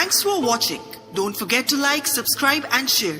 Thanks for watching. Don't forget to like, subscribe and share.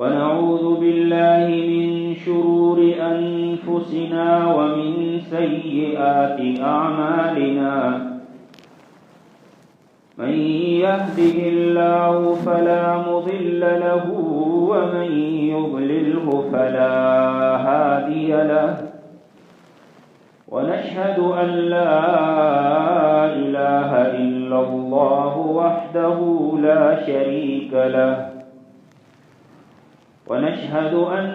ونعوذ بالله من شرور أنفسنا ومن سيئات أعمالنا من يهده الله فلا مضل له ومن يضلله فلا هادي له ونشهد أن لا إله إلا الله وحده لا شريك له ونشهد أن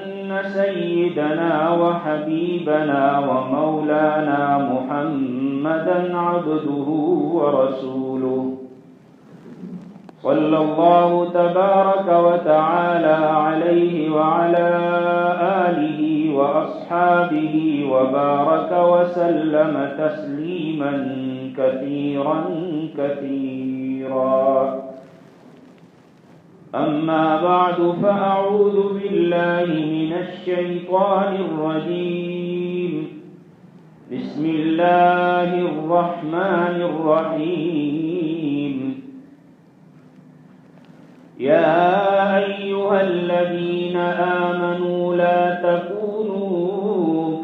سيدنا وحبيبنا ومولانا محمدا عبده ورسوله صلى الله تبارك وتعالى عليه وعلى آله وأصحابه وبارك وسلم تسليما كثيرا كثيرا أما بعد فأعوذ بالله من الشيطان الرجيم بسم الله الرحمن الرحيم يا أيها الذين آمنوا لا تكونوا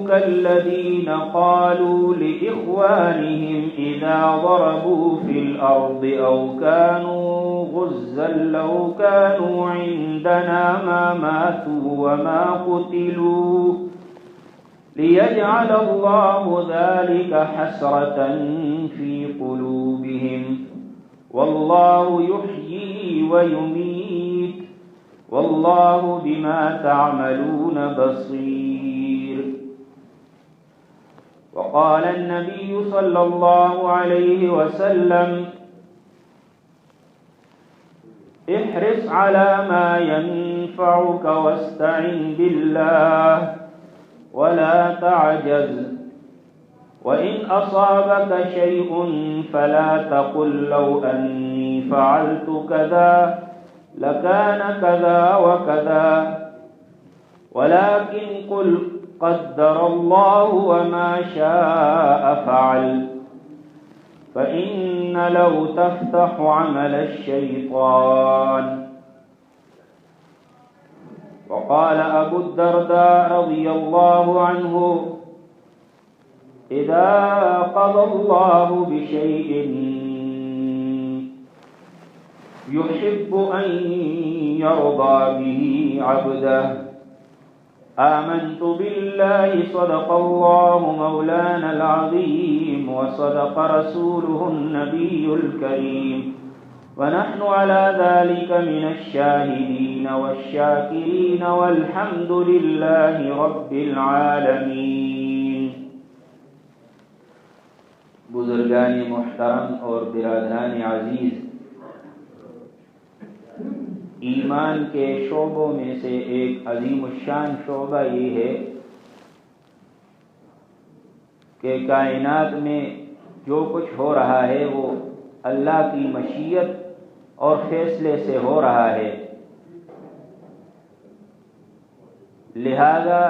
كالذين قالوا لإخوانهم إذا ضربوا في الأرض أو كانوا غزا لو كانوا عندنا ما ماتوا وما قتلوا ليجعل الله ذلك حسرة في قلوبهم والله يحيي ويميت والله بما تعملون بصير وقال النبي صلى الله عليه وسلم احرص على ما ينفعك واستعن بالله ولا تعجز وإن أصابك شيء فلا تقل لو أني فعلت كذا لكان كذا وكذا ولكن قل قدر الله وما شاء فعل فإن لو تفتح عمل الشيطان وقال أبو الدرداء رضي الله عنه إذا قضى الله بشيء يحب أن يرضى به عبده آمنت بالله صدق الله مولانا العظيم وصدق رسوله النبي الكريم ونحن على ذلك من الشاهدين والشاكرين والحمد لله رب العالمين بزرگان محترم اور برادران عزیز، ایمان کے شعبوں میں سے ایک عظیم الشان شعبہ یہ ہے کہ کائنات میں جو کچھ ہو رہا ہے وہ اللہ کی مشیت اور فیصلے سے ہو رہا ہے، لہذا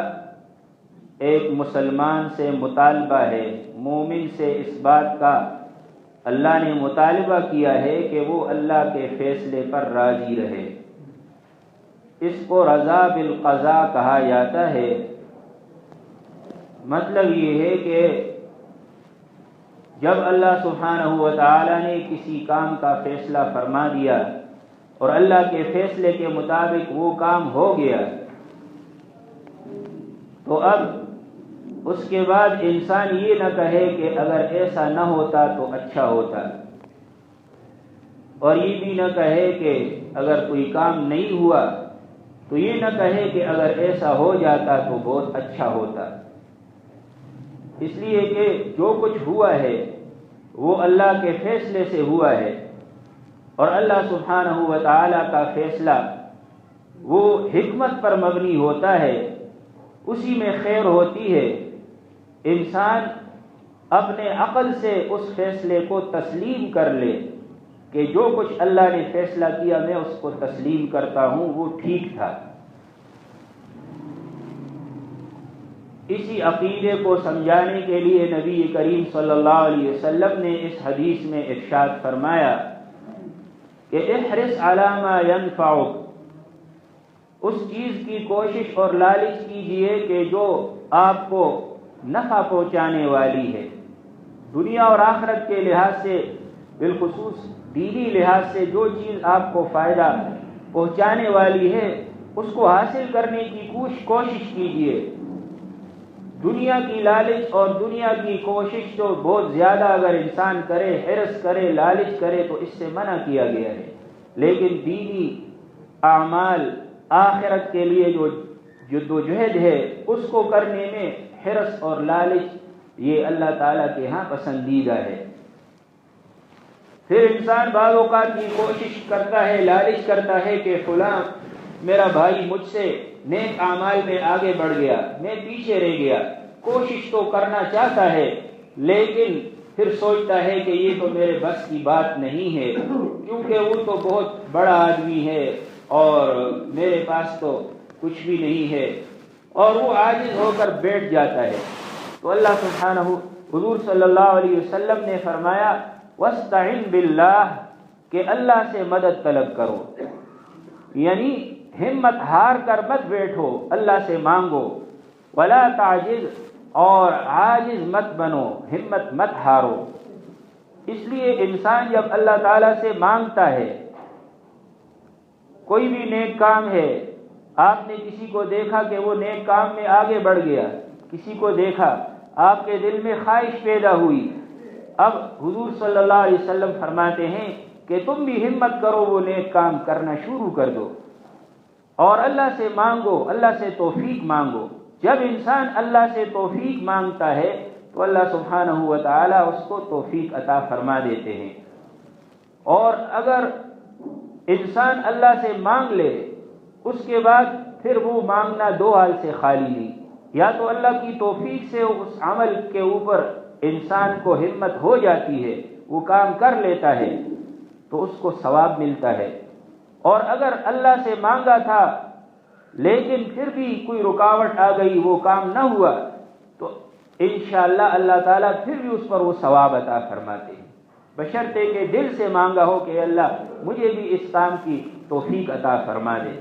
ایک مسلمان سے مطالبہ ہے، مومن سے اس بات کا اللہ نے مطالبہ کیا ہے کہ وہ اللہ کے فیصلے پر راضی رہے۔ اس کو رضا بالقضاء کہا جاتا ہے۔ مطلب یہ ہے کہ جب اللہ سبحانہ و تعالی نے کسی کام کا فیصلہ فرما دیا اور اللہ کے فیصلے کے مطابق وہ کام ہو گیا، تو اب اس کے بعد انسان یہ نہ کہے کہ اگر ایسا نہ ہوتا تو اچھا ہوتا، اور یہ بھی نہ کہے کہ اگر کوئی کام نہیں ہوا تو یہ نہ کہے کہ اگر ایسا ہو جاتا تو بہت اچھا ہوتا۔ اس لیے کہ جو کچھ ہوا ہے وہ اللہ کے فیصلے سے ہوا ہے، اور اللہ سبحانہ و تعالی کا فیصلہ وہ حکمت پر مبنی ہوتا ہے، اسی میں خیر ہوتی ہے۔ انسان اپنے عقل سے اس فیصلے کو تسلیم کر لے کہ جو کچھ اللہ نے فیصلہ کیا میں اس کو تسلیم کرتا ہوں، وہ ٹھیک تھا۔ اسی عقیدے کو سمجھانے کے لیے نبی کریم صلی اللہ علیہ وسلم نے اس حدیث میں ارشاد فرمایا کہ احرص علی ما ینفعک، اس چیز کی کوشش اور لالچ کیجئے کہ جو آپ کو نفع پہنچانے والی ہے، دنیا اور آخرت کے لحاظ سے، بالخصوص دینی لحاظ سے جو چیز آپ کو فائدہ پہنچانے والی ہے اس کو حاصل کرنے کی کوشش کیجئے۔ دنیا کی لالچ اور دنیا کی کوشش تو بہت زیادہ اگر انسان کرے، حرص کرے، لالچ کرے تو اس سے منع کیا گیا ہے، لیکن دینی اعمال آخرت کے لیے جو جدوجہد ہے اس کو کرنے میں حرص اور لالچ یہ اللہ تعالیٰ کے ہاں پسندیدہ ہے۔ پھر انسان بعض اوقات کی کوشش کرتا ہے، لالچ کرتا ہے کہ فلاں میرا بھائی مجھ سے نیک اعمال میں آگے بڑھ گیا، میں پیچھے رہ گیا، کوشش تو کرنا چاہتا ہے لیکن پھر سوچتا ہے کہ یہ تو میرے بس کی بات نہیں ہے، کیونکہ وہ تو بہت بڑا آدمی ہے اور میرے پاس تو کچھ بھی نہیں ہے، اور وہ عاجز ہو کر بیٹھ جاتا ہے۔ تو اللہ سبحانہ، حضور صلی اللہ علیہ وسلم نے فرمایا وَاسْتَعِنْ بِاللَّهِ، کہ اللہ سے مدد طلب کرو، یعنی ہمت ہار کر مت بیٹھو، اللہ سے مانگو۔ وَلَا تَعْجِزْ، اور عاجز مت بنو، ہمت مت ہارو۔ اس لیے انسان جب اللہ تعالیٰ سے مانگتا ہے، کوئی بھی نیک کام ہے، آپ نے کسی کو دیکھا کہ وہ نیک کام میں آگے بڑھ گیا، کسی کو دیکھا آپ کے دل میں خواہش پیدا ہوئی، اب حضور صلی اللہ علیہ وسلم فرماتے ہیں کہ تم بھی ہمت کرو، وہ نیک کام کرنا شروع کر دو اور اللہ سے مانگو، اللہ سے توفیق مانگو۔ جب انسان اللہ سے توفیق مانگتا ہے تو اللہ سبحانہ و تعالی اس کو توفیق عطا فرما دیتے ہیں۔ اور اگر انسان اللہ سے مانگ لے اس کے بعد پھر وہ مانگنا دو حال سے خالی نہیں، یا تو اللہ کی توفیق سے اس عمل کے اوپر انسان کو ہمت ہو جاتی ہے، وہ کام کر لیتا ہے تو اس کو ثواب ملتا ہے، اور اگر اللہ سے مانگا تھا لیکن پھر بھی کوئی رکاوٹ آ گئی، وہ کام نہ ہوا، تو انشاءاللہ اللہ تعالیٰ پھر بھی اس پر وہ ثواب عطا فرماتے ہیں، بشرطے کہ دل سے مانگا ہو کہ اللہ مجھے بھی اس کام کی توفیق عطا فرما دے۔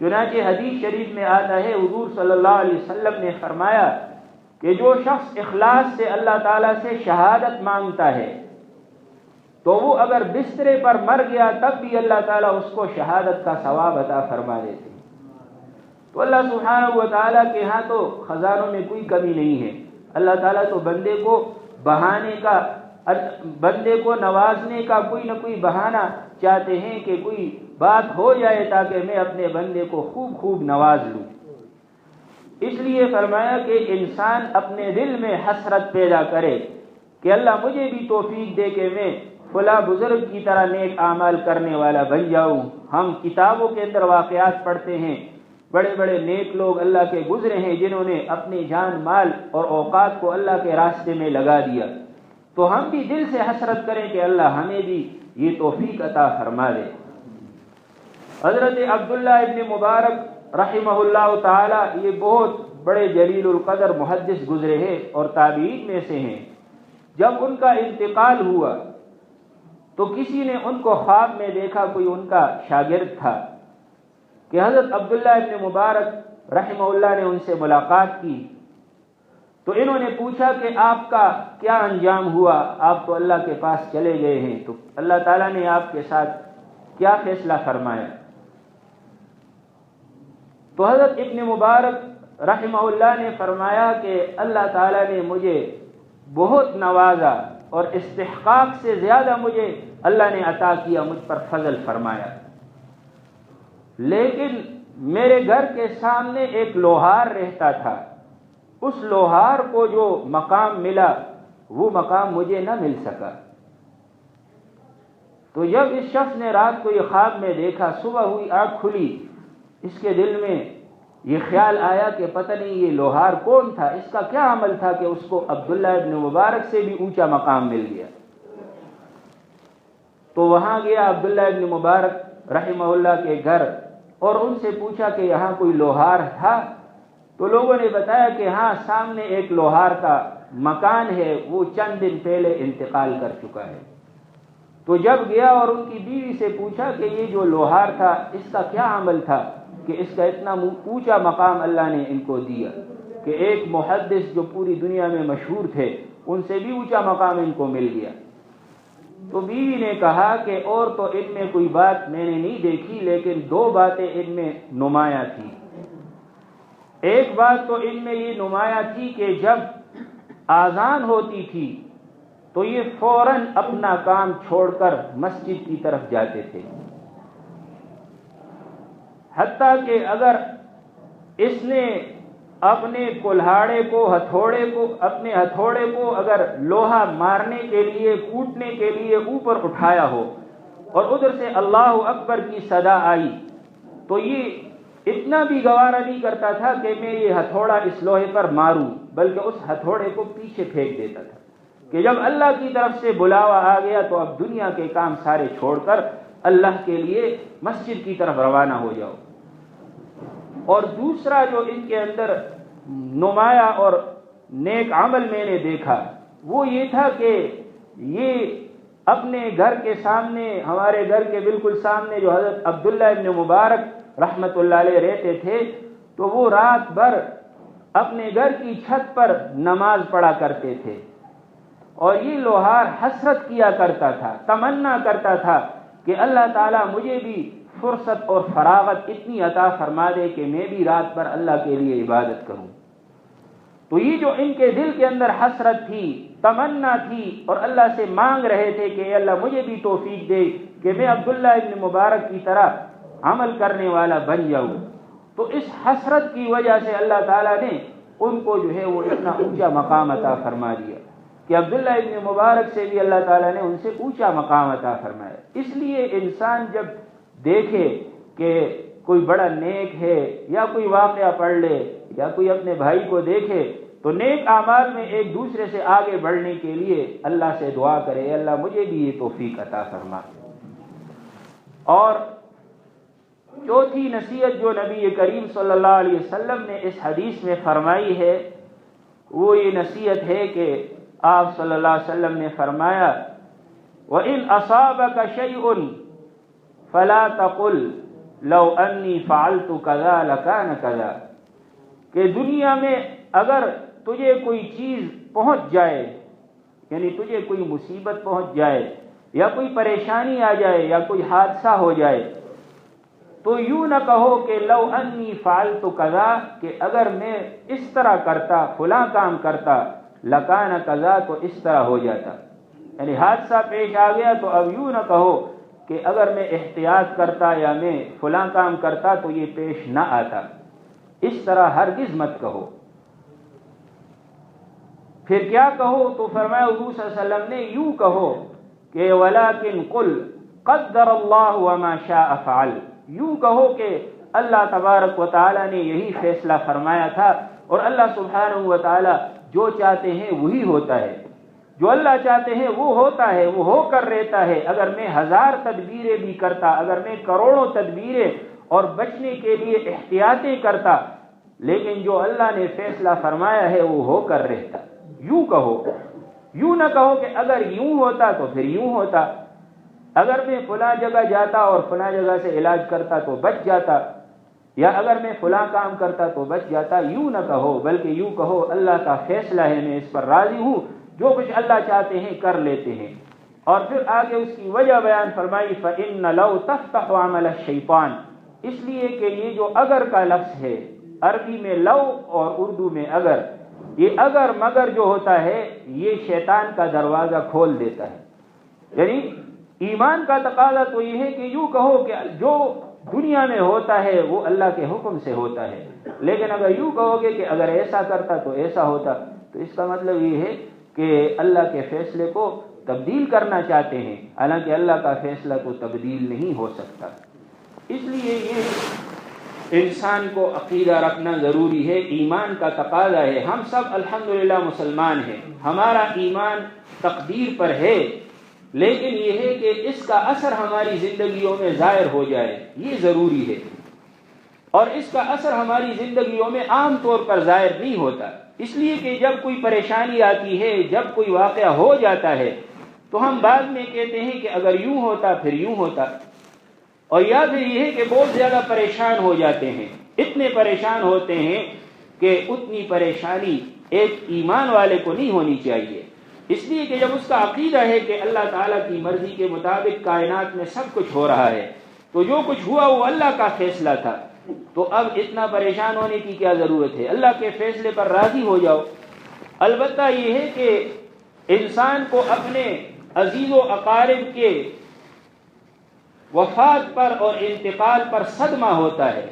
چنانچہ حدیث شریف میں آتا ہے، حضور صلی اللہ علیہ وسلم نے فرمایا کہ جو شخص اخلاص سے اللہ تعالیٰ سے شہادت مانگتا ہے تو وہ اگر بسترے پر مر گیا تب بھی اللہ تعالیٰ اس کو شہادت کا ثواب عطا فرما دیتے ہیں۔ تو اللہ سبحانہ و تعالیٰ کے ہاں تو خزانوں میں کوئی کمی نہیں ہے، اللہ تعالیٰ تو بندے کو بہانے کا، بندے کو نوازنے کا کوئی نہ کوئی بہانہ چاہتے ہیں کہ کوئی بات ہو جائے تاکہ میں اپنے بندے کو خوب خوب نواز لوں۔ اس لیے فرمایا کہ انسان اپنے دل میں حسرت پیدا کرے کہ اللہ مجھے بھی توفیق دے کہ میں فلاں بزرگ کی طرح نیک اعمال کرنے والا بن جاؤں۔ ہم کتابوں کے اندر واقعات پڑھتے ہیں، بڑے بڑے نیک لوگ اللہ کے گزرے ہیں جنہوں نے اپنی جان مال اور اوقات کو اللہ کے راستے میں لگا دیا، تو ہم بھی دل سے حسرت کریں کہ اللہ ہمیں بھی یہ توفیق عطا فرما دے۔ حضرت عبداللہ ابن مبارک رحمہ اللہ تعالی یہ بہت بڑے جلیل القدر محدث گزرے ہیں اور تابعین میں سے ہیں۔ جب ان کا انتقال ہوا تو کسی نے ان کو خواب میں دیکھا، کوئی ان کا شاگرد تھا، کہ حضرت عبداللہ ابن مبارک رحمہ اللہ نے ان سے ملاقات کی، تو انہوں نے پوچھا کہ آپ کا کیا انجام ہوا، آپ تو اللہ کے پاس چلے گئے ہیں، تو اللہ تعالیٰ نے آپ کے ساتھ کیا فیصلہ فرمایا؟ تو حضرت ابن مبارک رحمہ اللہ نے فرمایا کہ اللہ تعالیٰ نے مجھے بہت نوازا اور استحقاق سے زیادہ مجھے اللہ نے عطا کیا، مجھ پر فضل فرمایا، لیکن میرے گھر کے سامنے ایک لوہار رہتا تھا، اس لوہار کو جو مقام ملا وہ مقام مجھے نہ مل سکا۔ تو جب اس شخص نے رات کو یہ خواب میں دیکھا، صبح ہوئی آنکھ کھلی، اس کے دل میں یہ خیال آیا کہ پتہ نہیں یہ لوہار کون تھا، اس کا کیا عمل تھا کہ اس کو عبداللہ ابن مبارک سے بھی اونچا مقام مل گیا۔ تو وہاں گیا عبداللہ ابن مبارک رحمہ اللہ کے گھر اور ان سے پوچھا کہ یہاں کوئی لوہار تھا؟ تو لوگوں نے بتایا کہ ہاں سامنے ایک لوہار کا مکان ہے، وہ چند دن پہلے انتقال کر چکا ہے۔ تو جب گیا اور ان کی بیوی سے پوچھا کہ یہ جو لوہار تھا اس کا کیا عمل تھا کہ اس کا اتنا اونچا مقام اللہ نے ان کو دیا، کہ ایک محدث جو پوری دنیا میں مشہور تھے ان سے بھی اونچا مقام ان کو مل گیا۔ تو بیوی نے کہا کہ اور تو ان میں کوئی بات میں نے نہیں دیکھی، لیکن دو باتیں ان میں نمایاں تھی۔ ایک بات تو ان میں یہ نمایاں تھی کہ جب آذان ہوتی تھی تو یہ فوراً اپنا کام چھوڑ کر مسجد کی طرف جاتے تھے، حتیٰ کہ اگر اس نے اپنے کلہاڑے کو اپنے ہتھوڑے کو اگر لوہا مارنے کے لیے کوٹنے کے لیے اوپر اٹھایا ہو اور ادھر سے اللہ اکبر کی صدا آئی تو یہ اتنا بھی گوارا نہیں کرتا تھا کہ میں یہ ہتھوڑا اس لوہے پر ماروں، بلکہ اس ہتھوڑے کو پیچھے پھینک دیتا تھا کہ جب اللہ کی طرف سے بلاوا آ گیا تو اب دنیا کے کام سارے چھوڑ کر اللہ کے لیے مسجد کی طرف روانہ ہو جاؤ۔ اور دوسرا جو ان کے اندر نمایاں اور نیک عمل میں نے دیکھا وہ یہ تھا کہ یہ اپنے گھر کے سامنے، ہمارے گھر کے بالکل سامنے جو حضرت عبداللہ ابن مبارک رحمت اللہ علیہ رہتے تھے، تو وہ رات بھر اپنے گھر کی چھت پر نماز پڑھا کرتے تھے، اور یہ لوہار حسرت کیا کرتا تھا، تمنا کرتا تھا کہ اللہ تعالیٰ مجھے بھی فرصت اور فراغت اتنی عطا فرما دے کہ میں بھی رات بھر اللہ کے لیے عبادت کروں۔ تو یہ جو ان کے دل کے اندر حسرت تھی، تمنا تھی، اور اللہ سے مانگ رہے تھے کہ اے اللہ مجھے بھی توفیق دے کہ میں عبداللہ ابن مبارک کی طرح عمل کرنے والا بن جاؤں، تو اس حسرت کی وجہ سے اللہ تعالیٰ نے ان کو جو ہے وہ اتنا اونچا مقام عطا فرما دیا کہ عبداللہ ابن مبارک سے بھی اللہ تعالیٰ نے ان سے اونچا مقام عطا فرمایا۔ اس لیے انسان جب دیکھے کہ کوئی بڑا نیک ہے یا کوئی واقعہ پڑھ لے یا کوئی اپنے بھائی کو دیکھے تو نیک اعمال میں ایک دوسرے سے آگے بڑھنے کے لیے اللہ سے دعا کرے، اے اللہ مجھے بھی یہ توفیق عطا فرما۔ اور چوتھی نصیحت جو نبی کریم صلی اللہ علیہ وسلم نے اس حدیث میں فرمائی ہے وہ یہ نصیحت ہے کہ آپ صلی اللہ علیہ وسلم نے فرمایا وَإِنْ أَصَابَكَ شَيْءٌ فَلَا تَقُلْ لَوْ أَنِّي فَعَلْتُ كَذَا لَكَانَ كَذَا، کہ دنیا میں اگر تجھے کوئی چیز پہنچ جائے، یعنی تجھے کوئی مصیبت پہنچ جائے یا کوئی پریشانی آ جائے یا کوئی حادثہ ہو جائے تو یوں نہ کہو کہ لو انی فعلت کذا، کہ اگر میں اس طرح کرتا، فلاں کام کرتا، لکان کذا، تو اس طرح ہو جاتا۔ یعنی حادثہ پیش آ گیا تو اب یوں نہ کہو کہ اگر میں احتیاط کرتا یا میں فلاں کام کرتا تو یہ پیش نہ آتا، اس طرح ہرگز مت کہو۔ پھر کیا کہو؟ تو فرمایا حضور صلی اللہ علیہ وسلم نے یوں کہو کہ ولیکن قل قدر اللہ وما شاء فعل، یوں کہو کہ اللہ تبارک و تعالی نے یہی فیصلہ فرمایا تھا، اور اللہ سبحانہ و تعالی جو چاہتے ہیں وہی ہوتا ہے، جو اللہ چاہتے ہیں وہ ہوتا ہے، وہ ہو کر رہتا ہے۔ اگر میں 1000 تدبیریں بھی کرتا، اگر میں کروڑوں تدبیریں اور بچنے کے لیے احتیاطیں کرتا، لیکن جو اللہ نے فیصلہ فرمایا ہے وہ ہو کر رہتا۔ یوں کہو، یوں نہ کہو کہ اگر یوں ہوتا تو پھر یوں ہوتا، اگر میں فلاں جگہ جاتا اور فلاں جگہ سے علاج کرتا تو بچ جاتا، یا اگر میں فلاں کام کرتا تو بچ جاتا۔ یوں نہ کہو، بلکہ یوں کہو اللہ کا فیصلہ ہے، میں اس پر راضی ہوں، جو کچھ اللہ چاہتے ہیں کر لیتے ہیں۔ اور پھر آگے اس کی وجہ بیان فرمائی فَإِنَّ لَوْ تَفْتَحُ عَمَلَ الشَّيْطَانِ، اس لیے کہ یہ جو اگر کا لفظ ہے، عربی میں لو اور اردو میں اگر، یہ اگر مگر جو ہوتا ہے یہ شیطان کا دروازہ کھول دیتا ہے۔ یعنی ایمان کا تقاضا تو یہ ہے کہ یوں کہو کہ جو دنیا میں ہوتا ہے وہ اللہ کے حکم سے ہوتا ہے، لیکن اگر یوں کہو گے کہ اگر ایسا کرتا تو ایسا ہوتا، تو اس کا مطلب یہ ہے کہ اللہ کے فیصلے کو تبدیل کرنا چاہتے ہیں، حالانکہ اللہ کا فیصلہ تو تبدیل نہیں ہو سکتا۔ اس لیے یہ انسان کو عقیدہ رکھنا ضروری ہے، ایمان کا تقاضا ہے۔ ہم سب الحمدللہ مسلمان ہیں، ہمارا ایمان تقدیر پر ہے، لیکن یہ ہے کہ اس کا اثر ہماری زندگیوں میں ظاہر ہو جائے، یہ ضروری ہے۔ اور اس کا اثر ہماری زندگیوں میں عام طور پر ظاہر نہیں ہوتا، اس لیے کہ جب کوئی پریشانی آتی ہے، جب کوئی واقعہ ہو جاتا ہے، تو ہم بعد میں کہتے ہیں کہ اگر یوں ہوتا پھر یوں ہوتا، اور یا پھر یہ ہے کہ بہت زیادہ پریشان ہو جاتے ہیں، اتنے پریشان ہوتے ہیں کہ اتنی پریشانی ایک ایمان والے کو نہیں ہونی چاہیے۔ اس لیے کہ جب اس کا عقیدہ ہے کہ اللہ تعالیٰ کی مرضی کے مطابق کائنات میں سب کچھ ہو رہا ہے، تو جو کچھ ہوا وہ اللہ کا فیصلہ تھا، تو اب اتنا پریشان ہونے کی کیا ضرورت ہے؟ اللہ کے فیصلے پر راضی ہو جاؤ۔ البتہ یہ ہے کہ انسان کو اپنے عزیز و اقارب کے وفات پر اور انتقال پر صدمہ ہوتا ہے،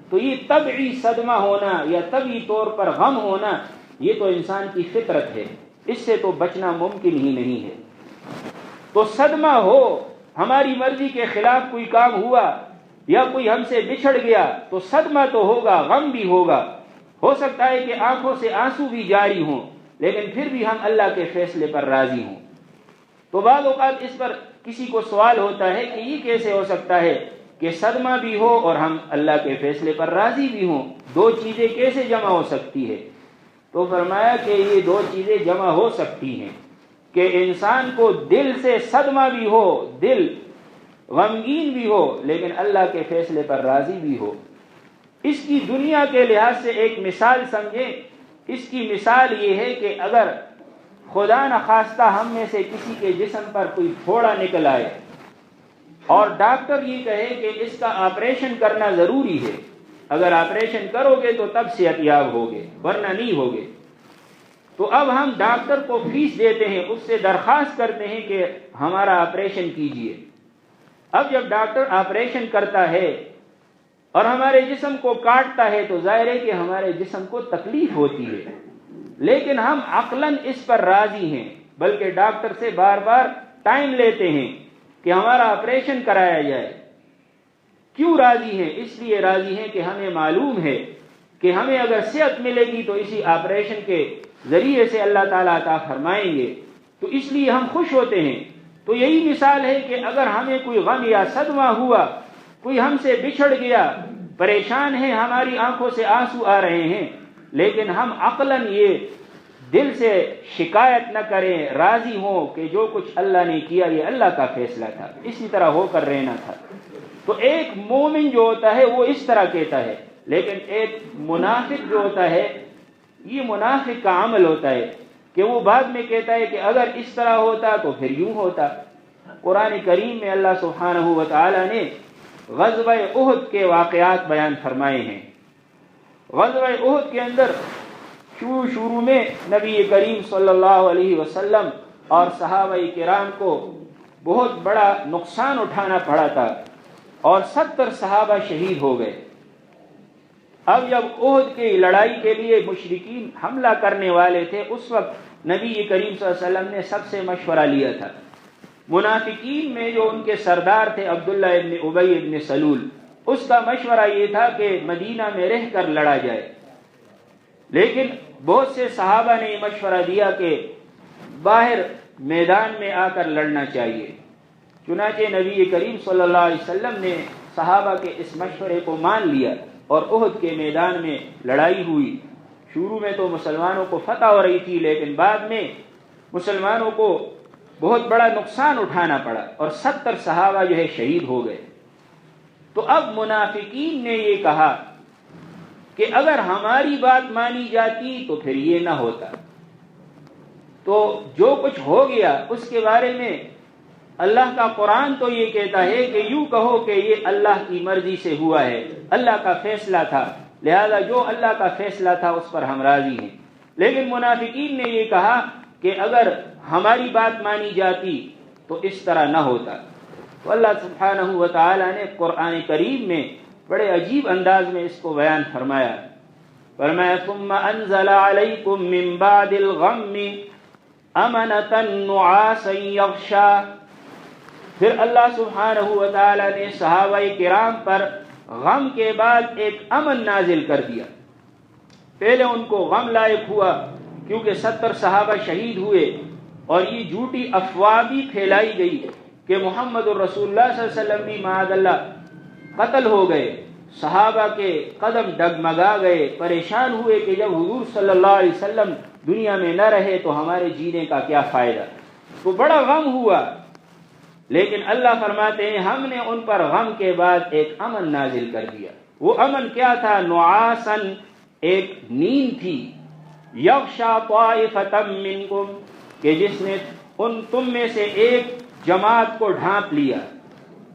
تو یہ طبعی صدمہ ہونا یا طبعی طور پر غم ہونا، یہ تو انسان کی فطرت ہے، اس سے تو بچنا ممکن ہی نہیں ہے۔ تو صدمہ ہو، ہماری مرضی کے خلاف کوئی کام ہوا یا کوئی ہم سے بچھڑ گیا، تو صدمہ تو ہوگا، غم بھی ہوگا، ہو سکتا ہے کہ آنکھوں سے آنسو بھی جاری ہوں، لیکن پھر بھی ہم اللہ کے فیصلے پر راضی ہوں۔ تو بعض اوقات اس پر کسی کو سوال ہوتا ہے کہ یہ کیسے ہو سکتا ہے کہ صدمہ بھی ہو اور ہم اللہ کے فیصلے پر راضی بھی ہوں، دو چیزیں کیسے جمع ہو سکتی ہے؟ تو فرمایا کہ یہ دو چیزیں جمع ہو سکتی ہیں کہ انسان کو دل سے صدمہ بھی ہو، دل غمگین بھی ہو، لیکن اللہ کے فیصلے پر راضی بھی ہو۔ اس کی دنیا کے لحاظ سے ایک مثال سمجھیں، اس کی مثال یہ ہے کہ اگر خدا نخواستہ ہم میں سے کسی کے جسم پر کوئی پھوڑا نکل آئے اور ڈاکٹر یہ کہے کہ اس کا آپریشن کرنا ضروری ہے، اگر آپریشن کرو گے تو تب صحت یاب ہوگے ورنہ نہیں ہوگے، تو اب ہم ڈاکٹر کو فیس دیتے ہیں، اس سے درخواست کرتے ہیں کہ ہمارا آپریشن کیجئے۔ اب جب ڈاکٹر آپریشن کرتا ہے اور ہمارے جسم کو کاٹتا ہے تو ظاہر ہے کہ ہمارے جسم کو تکلیف ہوتی ہے، لیکن ہم عقلاً اس پر راضی ہیں، بلکہ ڈاکٹر سے بار بار ٹائم لیتے ہیں کہ ہمارا آپریشن کرایا جائے۔ کیوں راضی ہیں؟ اس لیے راضی ہیں کہ ہمیں معلوم ہے کہ ہمیں اگر صحت ملے گی تو اسی آپریشن کے ذریعے سے اللہ تعالیٰ عطا فرمائیں گے، تو اس لیے ہم خوش ہوتے ہیں۔ تو یہی مثال ہے کہ اگر ہمیں کوئی غم یا صدمہ ہوا، کوئی ہم سے بچھڑ گیا، پریشان ہیں، ہماری آنکھوں سے آنسو آ رہے ہیں، لیکن ہم عقلاً یہ دل سے شکایت نہ کریں، راضی ہوں کہ جو کچھ اللہ نے کیا یہ اللہ کا فیصلہ تھا، اسی طرح ہو کر رہنا تھا۔ تو ایک مومن جو ہوتا ہے وہ اس طرح کہتا ہے، لیکن ایک منافق جو ہوتا ہے، یہ منافق کا عمل ہوتا ہے کہ وہ بعد میں کہتا ہے کہ اگر اس طرح ہوتا تو پھر یوں ہوتا۔ قرآن کریم میں اللہ سبحانہ و تعالی نے غزوہ احد کے واقعات بیان فرمائے ہیں۔ غزوہ احد کے اندر شروع میں نبی کریم صلی اللہ علیہ وسلم اور صحابہ کرام کو بہت بڑا نقصان اٹھانا پڑا تھا اور 70 صحابہ شہید ہو گئے۔ اب جب احد کی لڑائی کے لیے مشرکین حملہ کرنے والے تھے، اس وقت نبی کریم صلی اللہ علیہ وسلم نے سب سے مشورہ لیا تھا۔ منافقین میں جو ان کے سردار تھے عبداللہ ابن ابی ابن سلول، اس کا مشورہ یہ تھا کہ مدینہ میں رہ کر لڑا جائے، لیکن بہت سے صحابہ نے یہ مشورہ دیا کہ باہر میدان میں آ کر لڑنا چاہیے۔ چنانچہ نبی کریم صلی اللہ علیہ وسلم نے صحابہ کے اس مشورے کو مان لیا اور احد کے میدان میں لڑائی ہوئی۔ شروع میں تو مسلمانوں کو فتح ہو رہی تھی، لیکن بعد میں مسلمانوں کو بہت بڑا نقصان اٹھانا پڑا اور 70 صحابہ جو ہے شہید ہو گئے۔ تو اب منافقین نے یہ کہا کہ اگر ہماری بات مانی جاتی تو پھر یہ نہ ہوتا، تو جو کچھ ہو گیا اس کے بارے میں اللہ کا قرآن تو یہ کہتا ہے کہ یوں کہو کہ یہ اللہ کی مرضی سے ہوا ہے، اللہ کا فیصلہ تھا، لہذا جو اللہ کا فیصلہ تھا اس پر ہم راضی ہیں۔ لیکن منافقین نے یہ کہا کہ اگر ہماری بات مانی جاتی تو اس طرح نہ ہوتا۔ تو اللہ سبحانہ و تعالی نے قرآن کریم میں بڑے عجیب انداز میں اس کو بیان فرمایا۔ ثم انزل علیکم من بعد الغم امنة نعاسا یغشا. پھر اللہ سبحانہ و تعالی نے صحابہ کرام پر غم کے بعد ایک امن نازل کر دیا. پہلے ان کو غم لاحق ہوا کیونکہ 70 صحابہ شہید ہوئے اور یہ جھوٹی افواہ بھی پھیلائی گئی کہ محمد الرسول اللہ صلی اللہ علیہ وسلم بھی معاذ اللہ قتل ہو گئے. صحابہ کے قدم ڈگمگا گئے، پریشان ہوئے کہ جب حضور صلی اللہ علیہ وسلم دنیا میں نہ رہے تو ہمارے جینے کا کیا فائدہ. تو بڑا غم ہوا، لیکن اللہ فرماتے ہیں ہم نے ان پر غم کے بعد ایک امن نازل کر دیا. وہ امن کیا تھا؟ نعاسن، ایک نیند تھی. یغشا طائفۃ منکم، کہ جس نے تم میں سے ایک جماعت کو ڈھانپ لیا.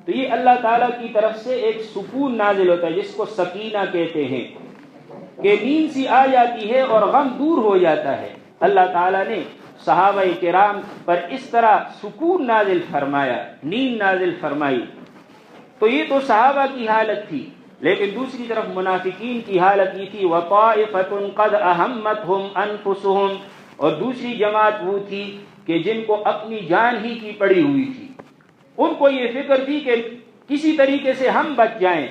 تو یہ اللہ تعالیٰ کی طرف سے ایک سکون نازل ہوتا ہے جس کو سکینہ کہتے ہیں، کہ نیند سی آ جاتی ہے اور غم دور ہو جاتا ہے. اللہ تعالیٰ نے صحابہ کرام پر اس طرح سکون نازل فرمایا، نیند نازل فرمائی. تو یہ تو صحابہ کی حالت تھی، لیکن دوسری طرف منافقین کی حالت یہ تھی وَطَائِفَةٌ قَدْ أَهَمَّتْهُمْ أَنفُسُهُمْ، اور دوسری جماعت وہ تھی کہ جن کو اپنی جان ہی کی پڑی ہوئی تھی. ان کو یہ فکر تھی کہ کسی طریقے سے ہم بچ جائیں،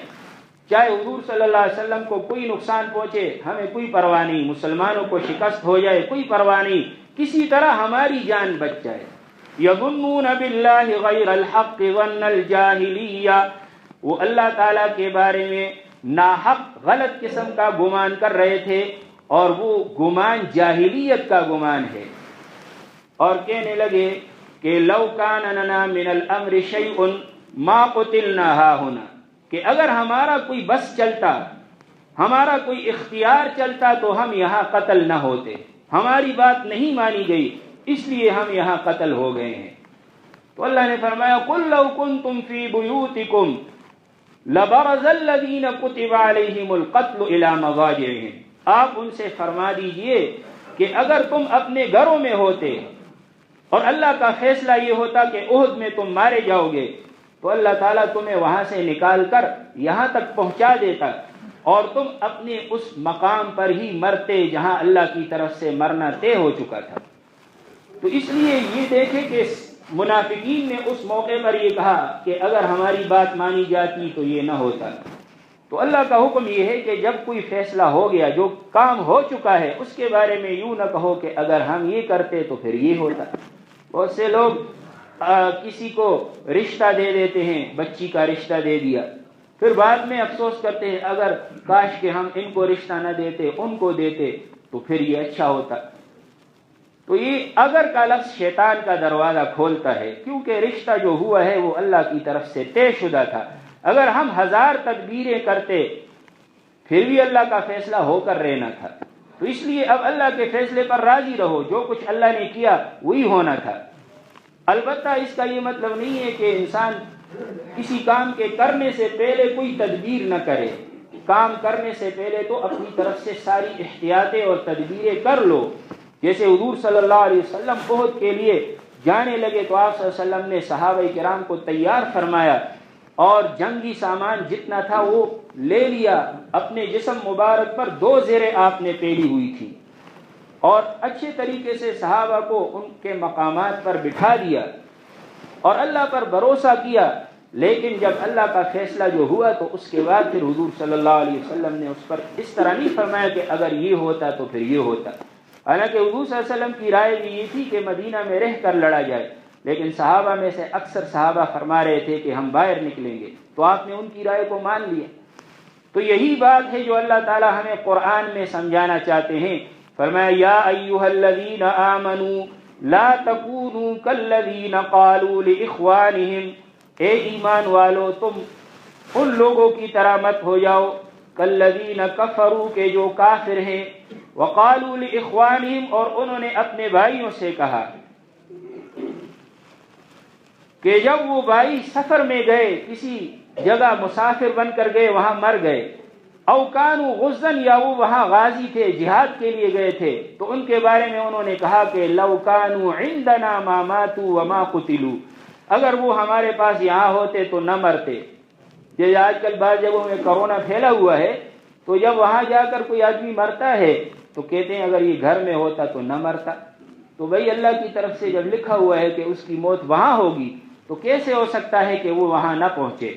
چاہے حضور صلی اللہ علیہ وسلم کو کوئی نقصان پہنچے ہمیں کوئی پرواہ نہیں، مسلمانوں کو شکست ہو جائے کوئی پرواہ نہیں، کسی طرح ہماری جان بچ جائے. یظنون باللہ غیر الحق ظن الجاہلیہ، وہ اللہ تعالیٰ کے بارے میں ناحق غلط قسم کا گمان کر رہے تھے، اور وہ گمان جاہلیت کا گمان ہے. اور کہنے لگے کہ لو کان لنا من الامر شیء ما قتلنا ہاہنا، کہ اگر ہمارا کوئی بس چلتا، ہمارا کوئی اختیار چلتا تو ہم یہاں قتل نہ ہوتے. ہماری بات نہیں مانی گئی اس لیے ہم یہاں قتل ہو گئے ہیں. تو اللہ نے فرمایا قل لو کنتم فی بیوتکم لبرز الذین کتب علیہم القتل الی مضاجعہم. آپ ان سے فرما دیجئے کہ اگر تم اپنے گھروں میں ہوتے اور اللہ کا فیصلہ یہ ہوتا کہ احد میں تم مارے جاؤ گے، تو اللہ تعالیٰ تمہیں وہاں سے نکال کر یہاں تک پہنچا دیتا اور تم اپنے اس مقام پر ہی مرتے جہاں اللہ کی طرف سے مرنا طے ہو چکا تھا. تو اس لیے یہ دیکھیں کہ منافقین نے اس موقع پر یہ کہا کہ اگر ہماری بات مانی جاتی تو یہ نہ ہوتا. تو اللہ کا حکم یہ ہے کہ جب کوئی فیصلہ ہو گیا، جو کام ہو چکا ہے، اس کے بارے میں یوں نہ کہو کہ اگر ہم یہ کرتے تو پھر یہ ہوتا. بہت سے لوگ کسی کو رشتہ دے دیتے ہیں، بچی کا رشتہ دے دیا، پھر بعد میں افسوس کرتے ہیں اگر کاش کہ ہم ان کو رشتہ نہ دیتے ان کو دیتے تو پھر یہ اچھا ہوتا. تو یہ اگر کا لفظ شیطان کا دروازہ کھولتا ہے، کیونکہ رشتہ جو ہوا ہے وہ اللہ کی طرف سے طے شدہ تھا. اگر ہم 1000 تدبیریں کرتے پھر بھی اللہ کا فیصلہ ہو کر رہنا تھا. تو اس لیے اب اللہ کے فیصلے پر راضی رہو، جو کچھ اللہ نے کیا وہی ہونا تھا. البتہ اس کا یہ مطلب نہیں ہے کہ انسان کسی کام کے کرنے سے پہلے کوئی تدبیر نہ کرے. کام کرنے سے پہلے تو اپنی طرف سے ساری احتیاطیں اور تدبیریں کر لو. جیسے حضور صلی اللہ علیہ وسلم احد کے لیے جانے لگے تو آپ صلی اللہ علیہ وسلم نے صحابہ کرام کو تیار فرمایا اور جنگی سامان جتنا تھا وہ لے لیا. اپنے جسم مبارک پر 2 زریں آپ نے پہنی ہوئی تھی اور اچھے طریقے سے صحابہ کو ان کے مقامات پر بٹھا دیا اور اللہ پر بھروسہ کیا. لیکن جب اللہ کا فیصلہ جو ہوا تو اس کے بعد پھر حضور صلی اللہ علیہ وسلم نے اس پر اس طرح نہیں فرمایا کہ اگر یہ ہوتا تو پھر یہ ہوتا. حالانکہ حضور صلی اللہ علیہ وسلم کی رائے بھی یہ تھی کہ مدینہ میں رہ کر لڑا جائے، لیکن صحابہ میں سے اکثر صحابہ فرما رہے تھے کہ ہم باہر نکلیں گے، تو آپ نے ان کی رائے کو مان لیا. تو یہی بات ہے جو اللہ تعالی ہمیں قرآن میں سمجھانا چاہتے ہیں. فرمایا یا ایھا الذین آمنوا لا تکونوا کالذین قالوا لاخوانہم، اے ایمان والو تم ان لوگوں کی طرح مت ہو جاؤ کالذین کفروا، کہ جو کافر ہیں، وقالوا لاخوانہم، اور انہوں نے اپنے بھائیوں سے کہا کہ جب وہ بھائی سفر میں گئے، کسی جگہ مسافر بن کر گئے، وہاں مر گئے، او کانوا غزاً، یا وہ وہاں غازی تھے، جہاد کے لیے گئے تھے، تو ان کے بارے میں انہوں نے کہا کہ لو کانوا عندنا ما ماتوا وما قتلوا، اگر وہ ہمارے پاس یہاں ہوتے تو نہ مرتے. جیسے آج کل بعض جگہوں میں کرونا پھیلا ہوا ہے، تو جب وہاں جا کر کوئی آدمی مرتا ہے تو کہتے ہیں اگر یہ گھر میں ہوتا تو نہ مرتا. تو بھائی اللہ کی طرف سے جب لکھا ہوا ہے کہ اس کی موت وہاں ہوگی تو کیسے ہو سکتا ہے کہ وہ وہاں نہ پہنچے؟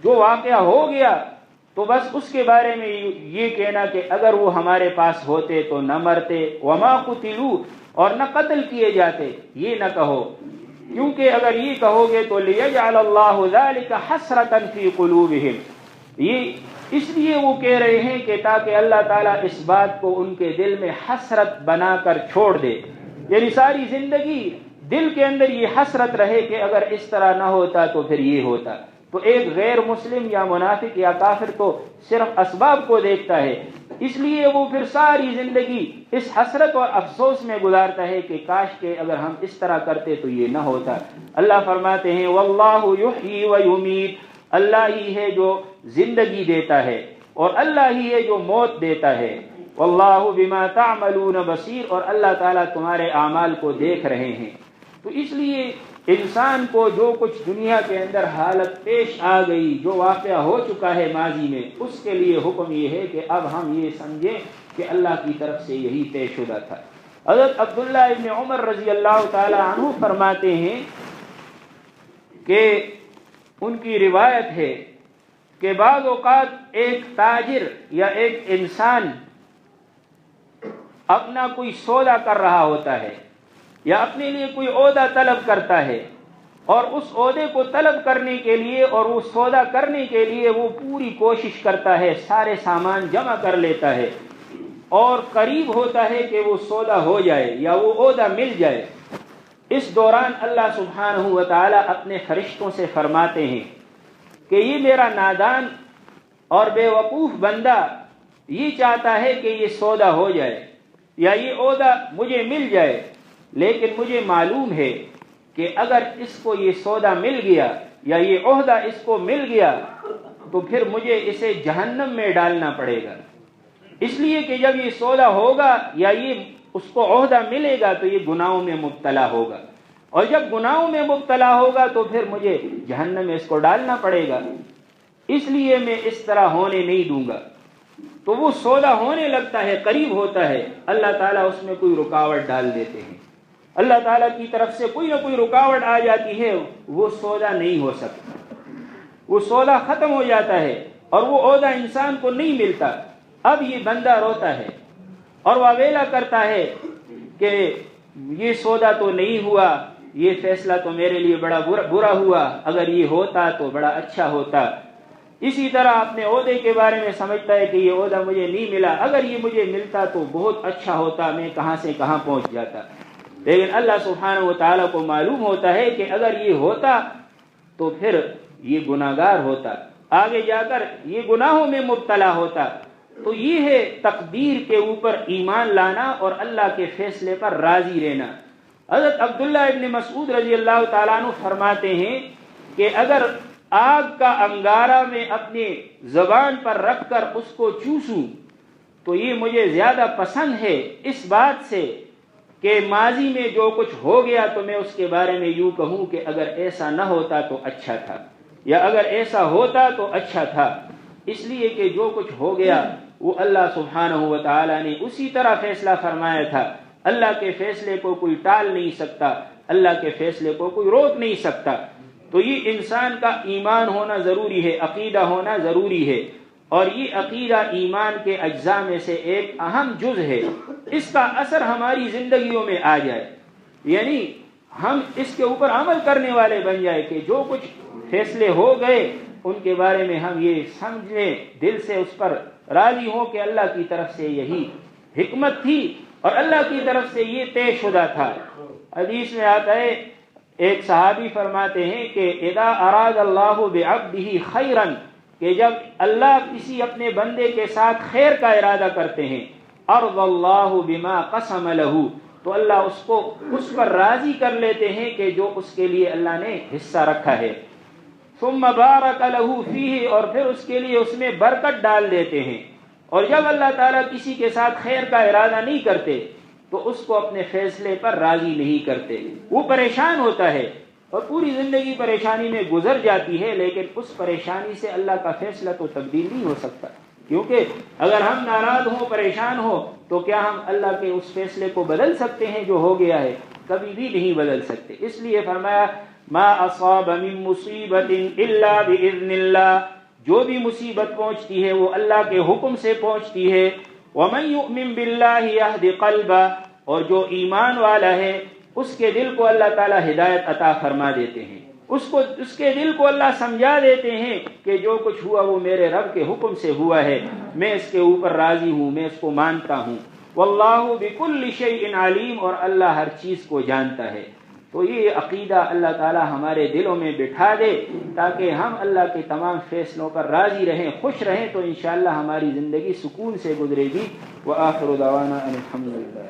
جو واقعہ ہو گیا تو بس اس کے بارے میں یہ کہنا کہ اگر وہ ہمارے پاس ہوتے تو نہ مرتے، وما قتلوا، اور نہ قتل کیے جاتے، یہ نہ کہو، کیونکہ اگر یہ کہو گے تو لیجعل اللہ ذلک حسرۃ فی قلوبہم، یہ اس لیے وہ کہہ رہے ہیں کہ تاکہ اللہ تعالیٰ اس بات کو ان کے دل میں حسرت بنا کر چھوڑ دے، یعنی ساری زندگی دل کے اندر یہ حسرت رہے کہ اگر اس طرح نہ ہوتا تو پھر یہ ہوتا۔ تو ایک غیر مسلم یا منافق یا کافر تو صرف اسباب کو دیکھتا ہے، اس لیے وہ پھر ساری زندگی اس حسرت اور افسوس میں گزارتا ہے کہ کاش کہ اگر ہم اس طرح کرتے تو یہ نہ ہوتا۔ اللہ فرماتے ہیں واللہ یحیی و یمیت، اللہ ہی ہے جو زندگی دیتا ہے اور اللہ ہی ہے جو موت دیتا ہے، واللہ بما تعملون بصیر، اور اللہ تعالیٰ تمہارے اعمال کو دیکھ رہے ہیں۔ تو اس لیے انسان کو جو کچھ دنیا کے اندر حالت پیش آ گئی، جو واقعہ ہو چکا ہے ماضی میں، اس کے لیے حکم یہ ہے کہ اب ہم یہ سمجھیں کہ اللہ کی طرف سے یہی طے شدہ تھا۔ حضرت عبداللہ ابن عمر رضی اللہ تعالی عنہ فرماتے ہیں کہ ان کی روایت ہے کہ بعض اوقات ایک تاجر یا ایک انسان اپنا کوئی سودا کر رہا ہوتا ہے یا اپنے لیے کوئی عہدہ طلب کرتا ہے، اور اس عہدے کو طلب کرنے کے لیے اور وہ سودا کرنے کے لیے وہ پوری کوشش کرتا ہے، سارے سامان جمع کر لیتا ہے اور قریب ہوتا ہے کہ وہ سودا ہو جائے یا وہ عہدہ مل جائے۔ اس دوران اللہ سبحانہ و تعالیٰ اپنے فرشتوں سے فرماتے ہیں کہ یہ میرا نادان اور بے وقوف بندہ یہ چاہتا ہے کہ یہ سودا ہو جائے یا یہ عہدہ مجھے مل جائے، لیکن مجھے معلوم ہے کہ اگر اس کو یہ سودا مل گیا یا یہ عہدہ اس کو مل گیا تو پھر مجھے اسے جہنم میں ڈالنا پڑے گا، اس لیے کہ جب یہ سودا ہوگا یا یہ اس کو عہدہ ملے گا تو یہ گناہوں میں مبتلا ہوگا، اور جب گناہوں میں مبتلا ہوگا تو پھر مجھے جہنم میں اس کو ڈالنا پڑے گا، اس لیے میں اس طرح ہونے نہیں دوں گا۔ تو وہ سودا ہونے لگتا ہے، قریب ہوتا ہے، اللہ تعالیٰ اس میں کوئی رکاوٹ ڈال دیتے ہیں، اللہ تعالیٰ کی طرف سے کوئی نہ کوئی رکاوٹ آ جاتی ہے، وہ سودا نہیں ہو سکتا، وہ سودا ختم ہو جاتا ہے اور وہ عہدہ انسان کو نہیں ملتا۔ اب یہ بندہ روتا ہے اور واویلا کرتا ہے کہ یہ سودا تو نہیں ہوا، یہ فیصلہ تو میرے لیے بڑا برا ہوا، اگر یہ ہوتا تو بڑا اچھا ہوتا۔ اسی طرح اپنے عہدے کے بارے میں سمجھتا ہے کہ یہ عہدہ مجھے نہیں ملا، اگر یہ مجھے ملتا تو بہت اچھا ہوتا، میں کہاں سے کہاں پہنچ جاتا۔ لیکن اللہ سبحانہ و تعالیٰ کو معلوم ہوتا ہے کہ اگر یہ ہوتا تو پھر یہ گناہگار ہوتا، آگے جا کر یہ گناہوں میں مبتلا ہوتا۔ تو یہ ہے تقدیر کے اوپر ایمان لانا اور اللہ کے فیصلے پر راضی رہنا۔ حضرت عبداللہ ابن مسعود رضی اللہ تعالیٰ عنہ فرماتے ہیں کہ اگر آگ کا انگارہ میں اپنے زبان پر رکھ کر اس کو چوسوں تو یہ مجھے زیادہ پسند ہے اس بات سے کہ ماضی میں جو کچھ ہو گیا تو میں اس کے بارے میں یوں کہوں کہ اگر ایسا نہ ہوتا تو اچھا تھا، یا اگر ایسا ہوتا تو اچھا تھا، اس لیے کہ جو کچھ ہو گیا وہ اللہ سبحانہ و تعالیٰ نے اسی طرح فیصلہ فرمایا تھا۔ اللہ کے فیصلے کو کوئی ٹال نہیں سکتا، اللہ کے فیصلے کو کوئی روک نہیں سکتا۔ تو یہ انسان کا ایمان ہونا ضروری ہے، عقیدہ ہونا ضروری ہے، اور یہ عقیدہ ایمان کے اجزاء میں سے ایک اہم جز ہے۔ اس کا اثر ہماری زندگیوں میں آ جائے، یعنی ہم اس کے اوپر عمل کرنے والے بن جائے کہ جو کچھ فیصلے ہو گئے ان کے بارے میں ہم یہ سمجھیں، دل سے اس پر راضی ہوں کہ اللہ کی طرف سے یہی حکمت تھی اور اللہ کی طرف سے یہ طے شدہ تھا۔ حدیث میں آتا ہے، ایک صحابی فرماتے ہیں کہ اذا اراد اللہ بعبدہ خیرا، کہ جب اللہ کسی اپنے بندے کے ساتھ خیر کا ارادہ کرتے ہیں، ارضى اللہ بما قسم له، تو اللہ اس کو اس پر راضی کر لیتے ہیں کہ جو اس کے لیے اللہ نے حصہ رکھا ہے، ثم بارک له فیہ، اور پھر اس کے لیے اس میں برکت ڈال دیتے ہیں۔ اور جب اللہ تعالیٰ کسی کے ساتھ خیر کا ارادہ نہیں کرتے تو اس کو اپنے فیصلے پر راضی نہیں کرتے، وہ پریشان ہوتا ہے اور پوری زندگی پریشانی میں گزر جاتی ہے، لیکن اس پریشانی سے اللہ کا فیصلہ تو تبدیل نہیں ہو سکتا۔ کیونکہ اگر ہم ناراض ہوں، پریشان ہوں، تو کیا ہم اللہ کے اس فیصلے کو بدل سکتے ہیں جو ہو گیا ہے؟ کبھی بھی نہیں بدل سکتے۔ اس لیے فرمایا ما اصاب من مصیبت الا باذن اللہ، جو بھی مصیبت پہنچتی ہے وہ اللہ کے حکم سے پہنچتی ہے۔ ومن یؤمن باللہ یہد قلبہ، اور جو ایمان والا ہے اس کے دل کو اللہ تعالی ہدایت عطا فرما دیتے ہیں، اس کے دل کو اللہ سمجھا دیتے ہیں کہ جو کچھ ہوا وہ میرے رب کے حکم سے ہوا ہے، میں اس کے اوپر راضی ہوں، میں اس کو مانتا ہوں۔ واللہ بکل شیء علیم، اور اللہ ہر چیز کو جانتا ہے۔ تو یہ عقیدہ اللہ تعالی ہمارے دلوں میں بٹھا دے تاکہ ہم اللہ کے تمام فیصلوں پر راضی رہیں، خوش رہیں، تو انشاءاللہ ہماری زندگی سکون سے گزرے گی۔ وآخر دعوانا ان الحمد للہ۔